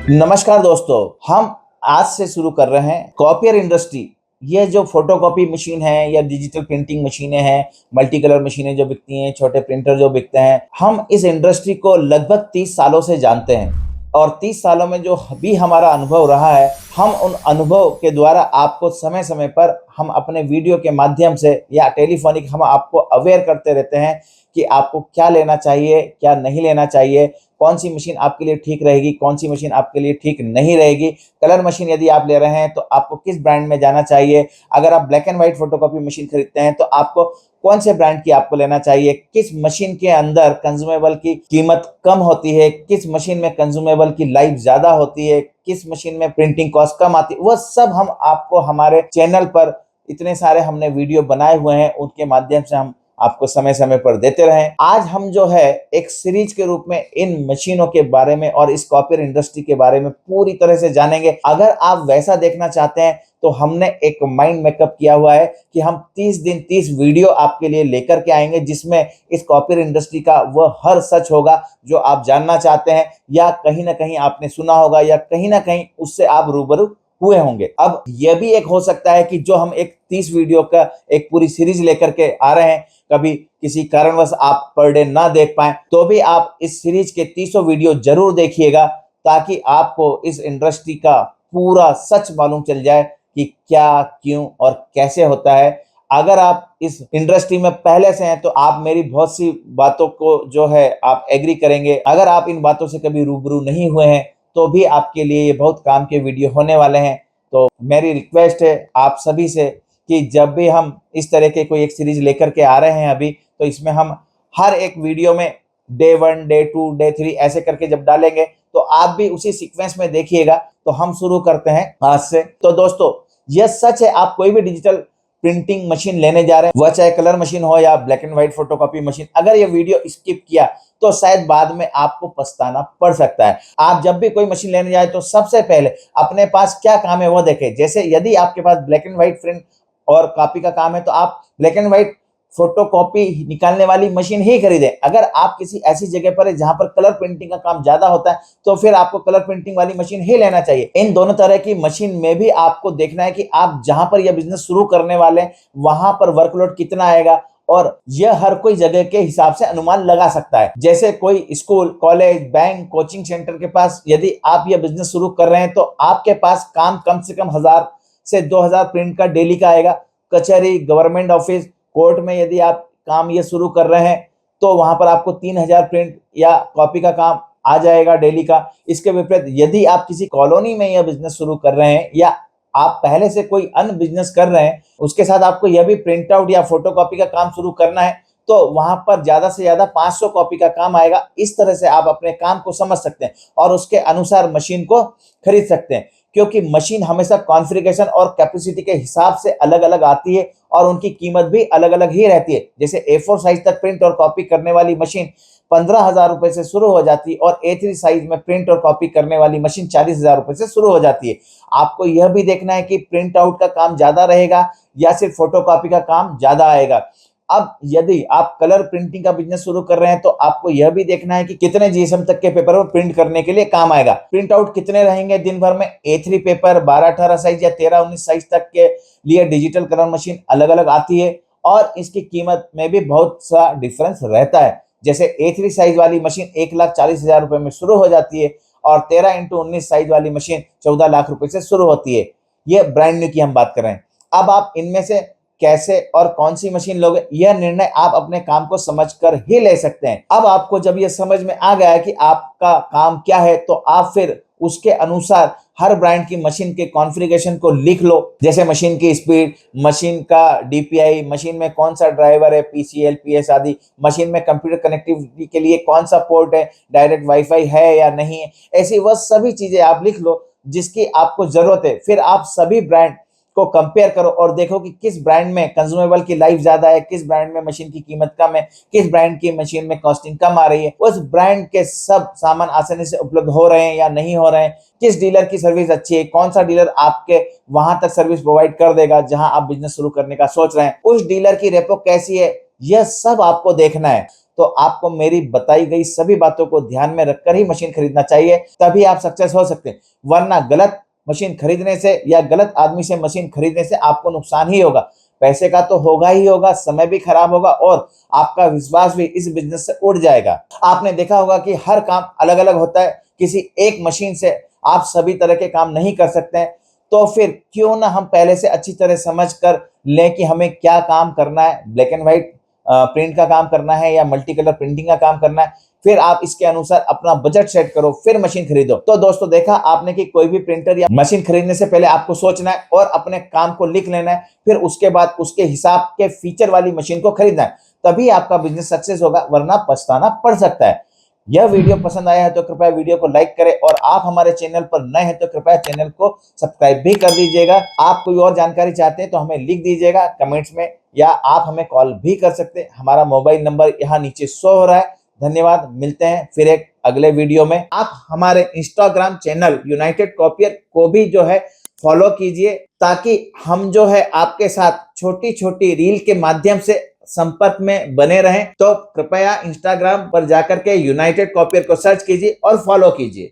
नमस्कार दोस्तों, हम आज से शुरू कर रहे हैं कॉपियर इंडस्ट्री। ये जो फोटोकॉपी मशीन है या डिजिटल प्रिंटिंग मशीनें हैं, मल्टी कलर मशीनें जो बिकती हैं, छोटे प्रिंटर जो बिकते हैं, हम इस इंडस्ट्री को लगभग 30 सालों से जानते हैं। और 30 सालों में जो भी हमारा अनुभव रहा है, हम उन अनुभव के द्वारा आपको समय-समय पर हम अपने वीडियो के माध्यम से या टेलीफोनिक हम आपको अवेयर करते रहते हैं कि आपको क्या लेना चाहिए, क्या नहीं लेना चाहिए, कौन सी मशीन आपके लिए ठीक रहेगी, कौन सी मशीन आपके लिए ठीक नहीं रहेगी। कलर मशीन यदि आप ले रहे हैं तो आपको किस ब्रांड में जाना चाहिए। अगर आप black and white photocopy machine खरीदते हैं तो आपको कौन से ब्रांड की आपको लेना चाहिए, किस मशीन के अंदर कंज्यूमेबल की कीमत कम होती है, किस मशीन में कंज्यूमेबल की लाइफ ज्यादा होती है, किस मशीन में प्रिंटिंग कॉस्ट कम आती है, वह सब हम आपको हमारे चैनल पर इतने सारे हमने वीडियो बनाए हुए हैं, उनके माध्यम से हम आपको समय समय पर देते रहें। आज हम जो है एक सीरीज के रूप में इन मशीनों के बारे में और इस कॉपियर इंडस्ट्री के बारे में पूरी तरह से जानेंगे। अगर आप वैसा देखना चाहते हैं तो हमने एक माइंड मेकअप किया हुआ है कि हम 30 दिन 30 वीडियो आपके लिए लेकर के आएंगे, जिसमें इस कॉपियर इंडस्ट्री का वह हर सच होगा जो आप जानना चाहते हैं या कहीं ना कहीं आपने सुना होगा या कहीं ना कहीं उससे आप रूबरू हुए होंगे। अब यह भी एक हो सकता है कि जो हम एक 30 वीडियो का एक पूरी सीरीज लेकर के आ रहे हैं, कभी किसी कारणवश आप पर डे ना देख पाए तो भी आप इस सीरीज के 30 वीडियो जरूर देखिएगा, ताकि आपको इस इंडस्ट्री का पूरा सच मालूम चल जाए कि क्या, क्यों और कैसे होता है। अगर आप इस इंडस्ट्री में पहले से हैं तो आप मेरी बहुत सी बातों को जो है आप एग्री करेंगे। अगर आप इन बातों से कभी रूबरू नहीं हुए हैं तो भी आपके लिए ये बहुत काम के वीडियो होने वाले हैं। तो मेरी रिक्वेस्ट है आप सभी से कि जब भी हम इस तरह के कोई एक सीरीज लेकर के आ रहे हैं अभी, तो इसमें हम हर एक वीडियो में डे 1, डे 2, डे 3 ऐसे करके जब डालेंगे तो आप भी उसी सीक्वेंस में देखिएगा। तो हम शुरू करते हैं आज से। तो दोस्तों, यह सच है, आप कोई भी डिजिटल प्रिंटिंग मशीन लेने जा रहे हैं, वह चाहे कलर मशीन हो या black and white photocopy machine, अगर ये वीडियो स्किप किया तो शायद बाद में आपको पछताना पड़ सकता है। आप जब भी कोई मशीन लेने जाए तो सबसे पहले अपने पास क्या काम है वो देखें। जैसे यदि आपके पास ब्लैक एंड व्हाइट प्रिंट और कॉपी का काम है तो आप ब्लैक एंड व्हाइट फोटोकॉपी निकालने वाली मशीन ही खरीदें। अगर आप किसी ऐसी जगह पर है जहां पर कलर प्रिंटिंग का काम ज्यादा होता है तो फिर आपको कलर प्रिंटिंग वाली मशीन ही लेना चाहिए। इन दोनों तरह की मशीन में भी आपको देखना है कि आप जहां पर यह बिजनेस शुरू करने वाले हैं वहां पर वर्कलोड कितना आएगा, और यह हर कोई जगह के हिसाब से अनुमान लगा सकता है। जैसे कोई school, college, bank, coaching centre के पास यदि आप यह बिजनेस शुरू कर रहे हैं तो आपके पास काम कम से कम 1000 से 2000 प्रिंट का डेली का आएगा। कचहरी, गवर्नमेंट ऑफिस, कोर्ट में यदि आप काम ये शुरू कर रहे हैं तो वहां पर आपको 3000 प्रिंट या कॉपी का काम आ जाएगा डेली का। इसके विपरीत यदि आप किसी कॉलोनी में यह बिजनेस शुरू कर रहे हैं या आप पहले से कोई अन्य बिजनेस कर रहे हैं, उसके साथ आपको यह भी प्रिंट आउट या फोटोकॉपी का काम शुरू करना है, तो वहां पर ज्यादा से ज्यादा 500 कॉपी का काम आएगा। इस तरह से आप अपने काम को समझ सकते हैं और उसके अनुसार मशीन को खरीद सकते हैं, क्योंकि मशीन हमेशा कॉन्फ़िगरेशन और कैपेसिटी के हिसाब से अलग अलग आती है और उनकी कीमत भी अलग अलग ही रहती है। जैसे A4 साइज तक प्रिंट और कॉपी करने वाली मशीन 15,000 रुपए से शुरू हो जाती है और A3 साइज में प्रिंट और कॉपी करने वाली मशीन 40,000 रुपए से शुरू हो जाती है। आपको यह भी देखना है कि प्रिंट आउट का काम ज्यादा रहेगा या सिर्फ फोटोकॉपी का काम ज्यादा आएगा। अब यदि आप कलर प्रिंटिंग का बिजनेस शुरू कर रहे हैं तो आपको यह भी देखना है कि कितने जीएसएम तक के पेपर में प्रिंट करने के लिए काम आएगा। प्रिंट आउट कितने रहेंगे दिन भर में। A3 पेपर 12-18 साइज या 13-19 साइज तक के लिए डिजिटल कलर मशीन अलग अलग आती है और इसकी कीमत में भी बहुत सा डिफरेंस रहता है। जैसे A3 साइज वाली मशीन 1,40,000 रुपए में शुरू हो जाती है और 13x19 साइज वाली मशीन 14 लाख रुपए से शुरू होती है। ये ब्रांड न्यू की हम बात कर रहे हैं। अब आप इनमें से कैसे और कौन सी मशीन लोगे, यह निर्णय आप अपने काम को समझकर ही ले सकते हैं। अब आपको जब यह समझ में आ गया है कि आपका काम क्या है तो आप फिर उसके अनुसार हर ब्रांड की मशीन के कॉन्फ़िगरेशन को लिख लो। जैसे मशीन की स्पीड, मशीन का डीपीआई, मशीन में कौन सा ड्राइवर है, पीसीएल, पीएस आदि, मशीन में कंप्यूटर कनेक्टिविटी के लिए कौन सा पोर्ट है, डायरेक्ट वाईफाई है या नहीं है, ऐसी वह सभी चीजें आप लिख लो जिसकी आपको जरूरत है। फिर आप सभी ब्रांड को कंपेयर करो और देखो कि किस ब्रांड में कंज्यूमेबल की लाइफ ज्यादा है, किस ब्रांड में मशीन की कीमत कम है, किस ब्रांड की मशीन में कॉस्टिंग कम आ रही है, उस ब्रांड के सब सामान आसानी से उपलब्ध हो रहे हैं या नहीं हो रहे हैं, किस डीलर की सर्विस अच्छी है, कौन सा डीलर आपके वहां तक सर्विस प्रोवाइड कर देगा जहां आप बिजनेस शुरू करने का सोच रहे हैं, उस डीलर की रेपो कैसी है, यह सब आपको देखना है। तो आपको मेरी बताई गई सभी बातों को ध्यान में रखकर ही मशीन खरीदना चाहिए, तभी आप सक्सेस हो सकते हैं। वरना गलत मशीन खरीदने से या गलत आदमी से मशीन खरीदने से आपको नुकसान ही होगा। पैसे का तो होगा ही होगा, समय भी खराब होगा और आपका विश्वास भी इस बिजनेस से उड़ जाएगा। आपने देखा होगा कि हर काम अलग अलग होता है, किसी एक मशीन से आप सभी तरह के काम नहीं कर सकते हैं। तो फिर क्यों ना हम पहले से अच्छी तरह समझ कर लें कि हमें क्या काम करना है, ब्लैक एंड व्हाइट प्रिंट का काम करना है या मल्टी कलर प्रिंटिंग का काम करना है। फिर आप इसके अनुसार अपना बजट सेट करो, फिर मशीन खरीदो। तो दोस्तों, देखा आपने कि कोई भी प्रिंटर या मशीन खरीदने से पहले आपको सोचना है और अपने काम को लिख लेना है, फिर उसके बाद उसके हिसाब के फीचर वाली मशीन को खरीदना है, तभी आपका बिजनेस सक्सेस होगा, वरना पछताना पड़ सकता है। यह वीडियो पसंद आया है तो कृपया वीडियो को लाइक करें और आप हमारे चैनल पर नए हैं तो कृपया चैनल को सब्सक्राइब भी कर दीजिएगा। आप कोई और जानकारी चाहते हैं तो हमें लिख दीजिएगा कमेंट्स में, या आप हमें कॉल भी कर सकते हैं। हमारा मोबाइल नंबर यहाँ नीचे शो हो रहा है। धन्यवाद, मिलते हैं फिर एक अगले वीडियो में। आप हमारे इंस्टाग्राम चैनल यूनाइटेड कॉपियर को भी जो है फॉलो कीजिए, ताकि हम जो है आपके साथ छोटी छोटी रील के माध्यम से संपर्क में बने रहें। तो कृपया इंस्टाग्राम पर जाकर के यूनाइटेड कॉपियर को सर्च कीजिए और फॉलो कीजिए।